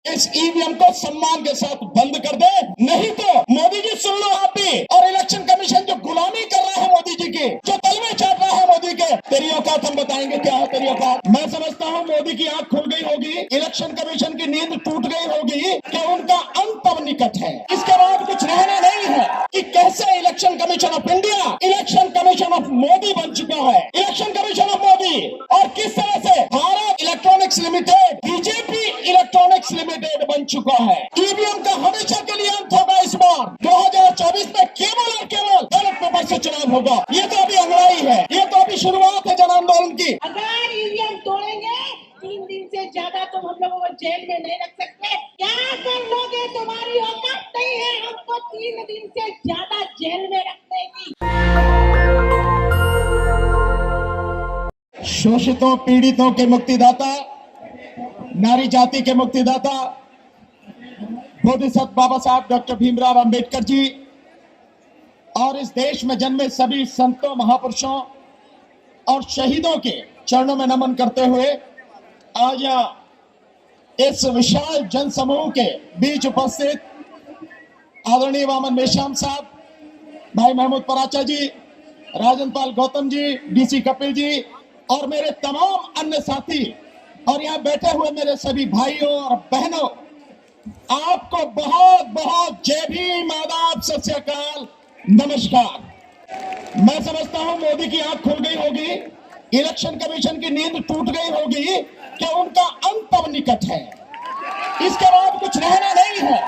इस ईवीएम को सम्मान के साथ बंद कर दे, नहीं तो मोदी जी सुन लो आप भी, और इलेक्शन कमीशन जो गुलामी कर रहा है मोदी जी की, जो तलवे चाट रहा है मोदी के, तेरी औकात हम बताएंगे क्या है तेरी औकात। मैं समझता हूँ मोदी की आंख खुल गई होगी, इलेक्शन कमीशन की नींद टूट गई होगी कि उनका अंत अब निकट है। इसके बाद कुछ रहना नहीं है कि कैसे election commission of India election commission of Modi बन चुका है, इलेक्शन कमीशन ऑफ मोदी, और किस तरह से Bharat electronics limited BJP electronics limited बन चुका है। ईवीएम का हमेशा के लिए अंत होगा। इस बार 2024 में केवल और केवल बैलेट पेपर से चुनाव होगा। ये तो अभी अंगड़ाई है, ये तो अभी शुरुआत है जन आंदोलन की। अगर ईवीएम तोड़ेंगे 3 दिन से ज्यादा तुम हम लोगों को जेल में नहीं रख सकते। क्या कर लोगे? तुम्हारी औकात नहीं है हमको 3 दिन से ज्यादा जेल में रखने की। शोषितों पीड़ितों के मुक्तिदाता, नारी जाति के मुक्तिदाता बोधिसत्व बाबा साहब डॉक्टर भीमराव अंबेडकर जी और इस देश में जन्मे सभी संतों महापुरुषों और शहीदों के चरणों में नमन करते हुए आज इस विशाल जनसमूह के बीच उपस्थित आदरणीय वामन मेश्राम साहब, भाई महमूद पराचा जी, राजन पाल गौतम जी, डीसी कपिल जी और मेरे तमाम अन्य साथी और यहाँ बैठे हुए मेरे सभी भाइयों और बहनों, आपको बहुत बहुत जय भीम, आदाब, सत श्री अकाल, नमस्कार। मैं समझता हूं मोदी की आंख खुल गई होगी, इलेक्शन कमीशन की नींद टूट गई होगी कि उनका अंत अब निकट है। इसके बाद कुछ रहना नहीं है।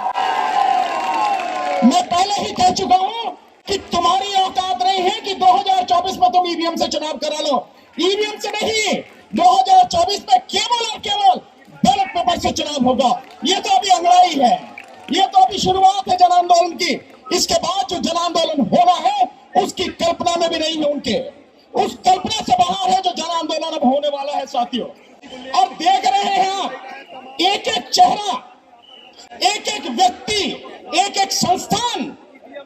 मैं पहले ही कह चुका हूं कि तुम्हारी औकात नहीं है कि 2024 में तुम ईवीएम से चुनाव करा लो। ईवीएम से नहीं, 2024 में केवल और केवल बैलेट पेपर से चुनाव होगा। ये तो अभी अंगड़ाई है, ये तो अभी शुरुआत है जन आंदोलन की। इसके बाद जो जन आंदोलन होना है उसकी कल्पना में भी नहीं है उनके, उस कल्पना से बाहर है जो जन आंदोलन अब होने वाला है साथियों। और देख रहे हैं आप, एक एक चेहरा, एक एक व्यक्ति, एक एक संस्थान,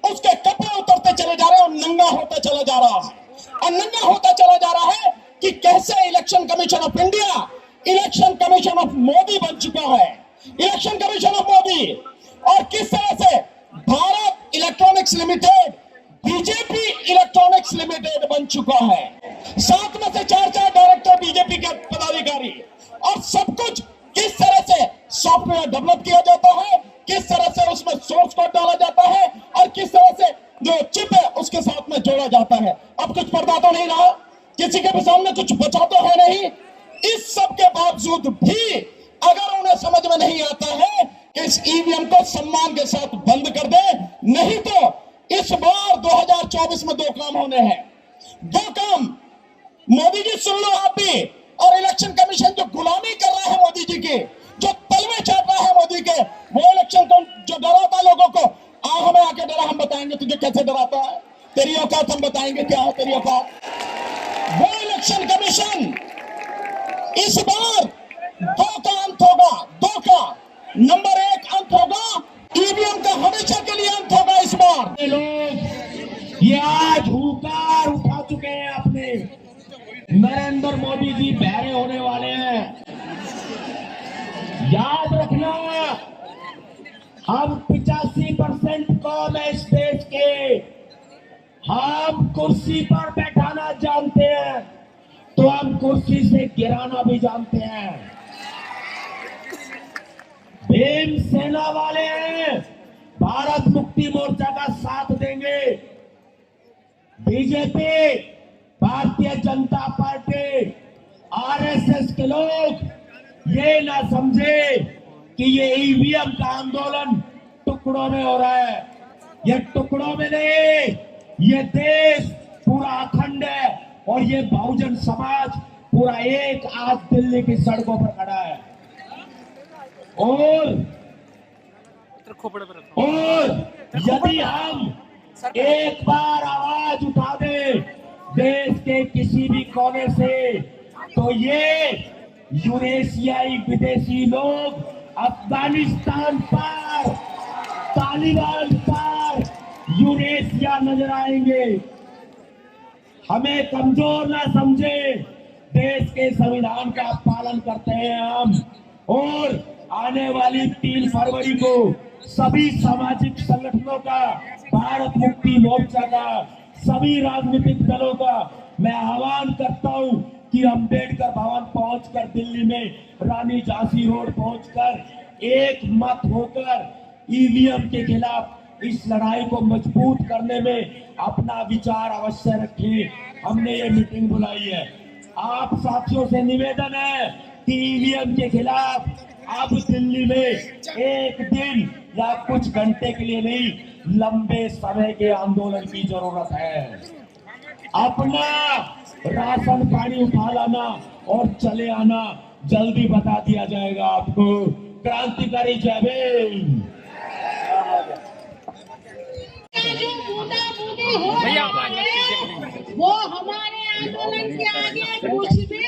उसके कपड़े उतरते चले जा रहे हैं और नंगा होता चला जा रहा है। और नंगा होता चला जा रहा है कि कैसे election commission of India election commission of Modi बन चुका है, इलेक्शन कमीशन ऑफ मोदी, और किस तरह से Bharat electronics limited BJP electronics limited बन चुका है। 7 में से 4 डायरेक्टर बीजेपी के पदाधिकारी, और सब कुछ किस तरह से सॉफ्टवेयर डेवलप किया जाता है, किस तरह से उसमें सोर्स कोड डाला जाता है और किस तरह से जो चिप है उसके साथ में जोड़ा जाता है। अब कुछ पर्दा तो नहीं रहा, किसी के भी सामने कुछ बचा तो है नहीं। इस सब के बावजूद भी अगर उन्हें समझ में नहीं आता है कि इस ईवीएम को सम्मान के साथ बंद कर दे, नहीं तो इस बार 2024 में 2 काम होने हैं। 2 काम, मोदी जी सुन लो आप भी, और इलेक्शन कमीशन जो गुलामी कर रहा है मोदी जी की, जो तलवे चाट रहा है मोदी के, वो इलेक्शन जो डराता लोगों को, हमें आके डरा, हम बताएंगे तुझे कैसे डराता है, तेरी औकात हम बताएंगे क्या है तेरी औकात। वो इलेक्शन कमीशन इस बार 2 का अंत होगा, 2 का। नंबर 1 अंत होगा ईवीएम का, हमेशा के लिए अंत होगा इस बार। लोग ये आज हुंकार उठा चुके हैं अपने, नरेंद्र मोदी जी बहरे होने वाले हैं। याद रखना, हम 85% कौम है इस देश के, हम कुर्सी पर बैठाना जानते हैं तो हम कुर्सी से गिराना भी जानते हैं। भीम सेना वाले हैं, भारत मुक्ति मोर्चा का साथ देंगे। BJP, Bharatiya Janata party, RSS के लोग ये ना समझे कि ये ईवीएम का आंदोलन टुकड़ों में हो रहा है। ये टुकड़ों में नहीं, ये देश पूरा अखंड है और ये बहुजन समाज पूरा एक आज दिल्ली की सड़कों पर खड़ा है। और यदि हम एक बार आवाज उठा दें देश के किसी भी कोने से, तो ये यूरेशियाई विदेशी लोग अफगानिस्तान पर, तालिबान पर, यूरेशिया नजर आएंगे। हमें कमजोर ना समझे, देश के संविधान का पालन करते हैं हम, और आने वाली 3 फरवरी को सभी सामाजिक संगठनों का, भारत मुक्ति मोर्चा का, सभी राजनीतिक दलों का मैं आह्वान करता हूं कि अंबेडकर भवन पहुंचकर, दिल्ली में रानी झांसी रोड पहुंचकर एक मत होकर ईवीएम के खिलाफ इस लड़ाई को मजबूत करने में अपना विचार अवश्य रखें। हमने ये मीटिंग बुलाई है। आप साथियों से निवेदन है कि ईवीएम के खिलाफ अब दिल्ली में एक दिन या कुछ घंटे के लिए नहीं, लंबे समय के आंदोलन की जरूरत है। अपना राशन पानी उठा लाना और चले आना जल्दी बता दिया जाएगा आपको। क्रांतिकारी जय भीम। जो बूंदा-बूंदी हो रहा है वो हमारे आंदोलन के आगे कुछ भी,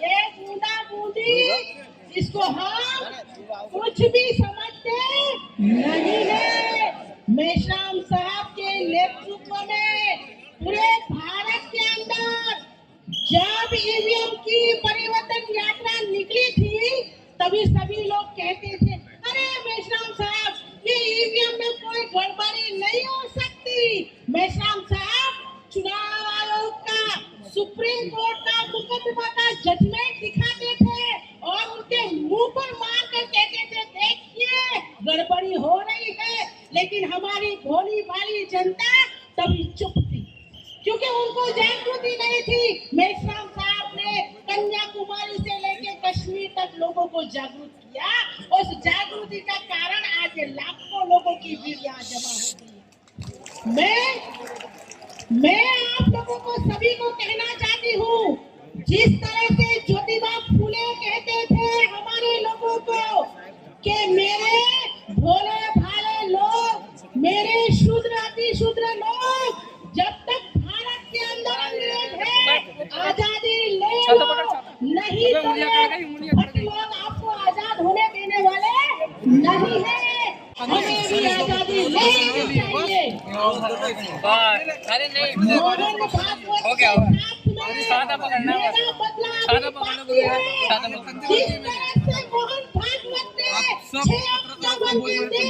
ये बूंदा-बूंदी इसको हम कुछ भी समझते नहीं है। मेश्राम साहब के नेतृत्व में पूरे भारत के अंदर जब ईवीएम की परिवर्तन यात्रा निकली थी, तभी सभी लोग कहते थे, अरे मेश्राम साहब, ये ईवीएम में कोई गड़बड़ी नहीं हो सकती। मेश्राम साहब चुनाव आयोग का, सुप्रीम कोर्ट का मुकदमा का जजमेंट दिखाते थे और उनके मुंह पर मार कर कहते थे, देखिए गड़बड़ी हो रही है। लेकिन हमारी भोली भाली जनता तभी चुप थी, क्योंकि उनको जागृति नहीं थी। मेश्राम साहब ने कन्याकुमारी से लेकर कश्मीर तक लोगों को जागरूक किया। उस जागृति का कारण आज लाखों लोगों की भीड़ यहाँ जमा हो गई है। मैं आप लोगों को सभी को कहना चाहती हूँ, जिस तरह से ज्योतिबा फूले कहते थे हमारे लोगों को कि मेरे भोले भाले लोग, मेरे शूद्र अति शूद्र लोग, जब तक भारत के अंदर अंग्रेज है आजादी ले लो, नहीं तो लोग आपको आजाद होने देने वाले नहीं है। हमें भी आजादी लेनी चाहिए। मोहन भागवत हो गया सादा पकड़ना है, सादा पकड़ना है। जिस तरह से मोहन भागवत ने 6 अक्टूबर के दिन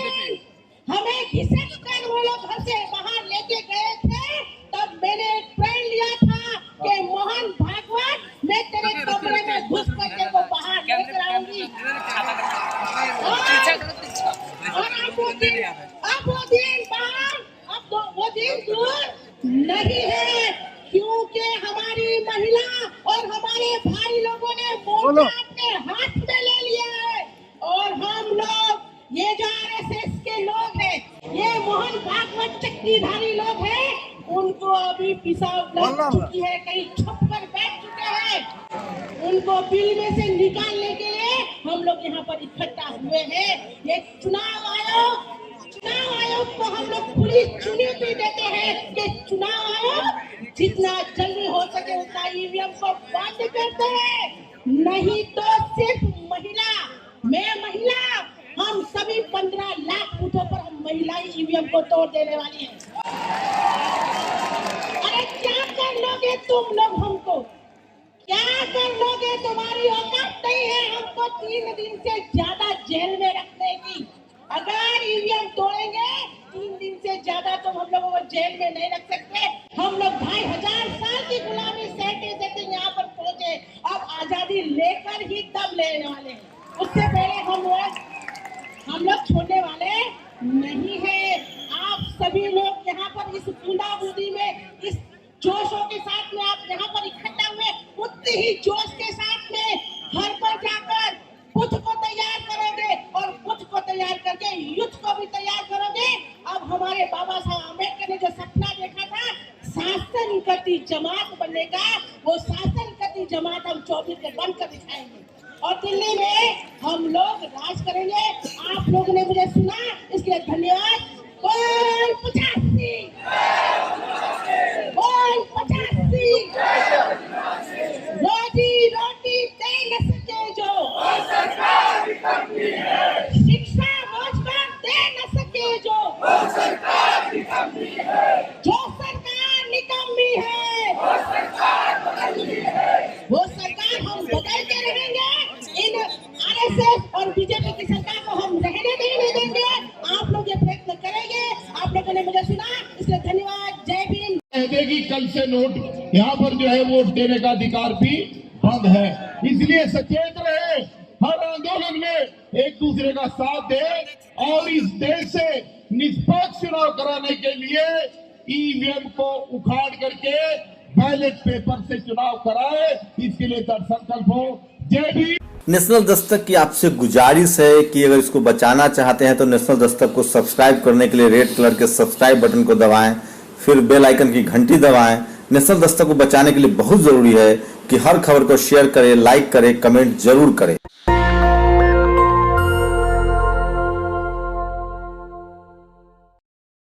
हमें घिसट कर वो लोग घर से बाहर लेके गए थे, तब मैंने एक प्रण लिया था कि मोहन भागवत, मैं तेरे कमरे में घुस कर तेरे को बाहर लेकर आऊंगी। और अब वो दिन दूर नहीं है, क्योंकि हमारी महिला और हमारे भाई लोगों ने मोर्चा अपने हाथ में ले लिया है। और हम लोग, ये जो आरएसएस के लोग हैं, ये मोहन भागवत चक्रीधारी लोग हैं, उनको अभी पिसाब लग चुकी है, कहीं छुप कर बैठ चुके हैं। उनको बिल में से निकालने के लिए हम लोग यहाँ पर इकट्ठा हुए हैं। ये चुनाव आयोग को हम लोग खुली चुनौती देते हैं कि चुनाव आयोग जितना जल्दी हो सके उतना ईवीएम को बंद करते हैं, नहीं तो सिर्फ महिला, हम सभी 15 लाख बूथों पर हम महिलाएं ईवीएम को तोड़ देने वाली हैं। अरे क्या कर लोगे तुम लोग हमको? क्या कर लोगे? तुम्हारी औकात नहीं है हमको 3 दिन से ज्यादा जेल में रखने की। अगर ईवीएम तोड़ेंगे 3 दिन से ज्यादा तो हम लोगों को जेल में नहीं रख सकते। हम लोग 2500 साल की गुलामी सहते यहाँ पर पहुंचे, अब आजादी लेकर ही दम लेने वाले हैं। उससे पहले हम लोग छोड़ने वाले नहीं है। आप सभी लोग यहाँ पर इस बूंदा-बूंदी में, इस जोशों के साथ में आप यहाँ पर इकट्ठा हुए, उतनी ही जोश के साथ में घर पर जाकर बुद्ध को तैयार करोगे और बुद्ध को तैयार करके युद्ध को भी तैयार करोगे। अब हमारे बाबा साहब अम्बेडकर ने जो सपना देखा था शासन करती जमात बनने का, वो शासन करती जमात हम 24 के बनकर दिखाएंगे और दिल्ली में हम लोग राज करेंगे। आप लोगों ने मुझे सुना, इसलिए धन्यवाद। बोल 85, बोल 85, रोजी रोटी दे न सके जो शिक्षा रोजगार दे न सके जो सरकार निकम्मी है, जो सरकार निकम्मी है, वो सरकार हम बदलते रहेंगे। इन बीजेपी की सरकार को हम रहने नहीं देंगे। आप लोग ये प्रयत्न करेंगे। आप लोगों ने मुझे सुना, इसलिए धन्यवाद। जय भीम। देगी कल से नोट यहाँ पर जो है वोट देने का अधिकार भी बंद है, इसलिए सचेत रहे, हर आंदोलन में एक दूसरे का साथ दे और इस देश से निष्पक्ष चुनाव कराने के लिए ईवीएम को उखाड़ करके बैलेट पेपर से चुनाव कराए, इसके लिए संकल्प हो। जय भीम। नेशनल दस्तक की आपसे गुजारिश है कि अगर इसको बचाना चाहते हैं तो नेशनल दस्तक को सब्सक्राइब करने के लिए रेड कलर के सब्सक्राइब बटन को दबाएं, फिर बेल आइकन की घंटी दबाएं। नेशनल दस्तक को बचाने के लिए बहुत जरूरी है कि हर खबर को शेयर करें, लाइक करें, कमेंट जरूर करें।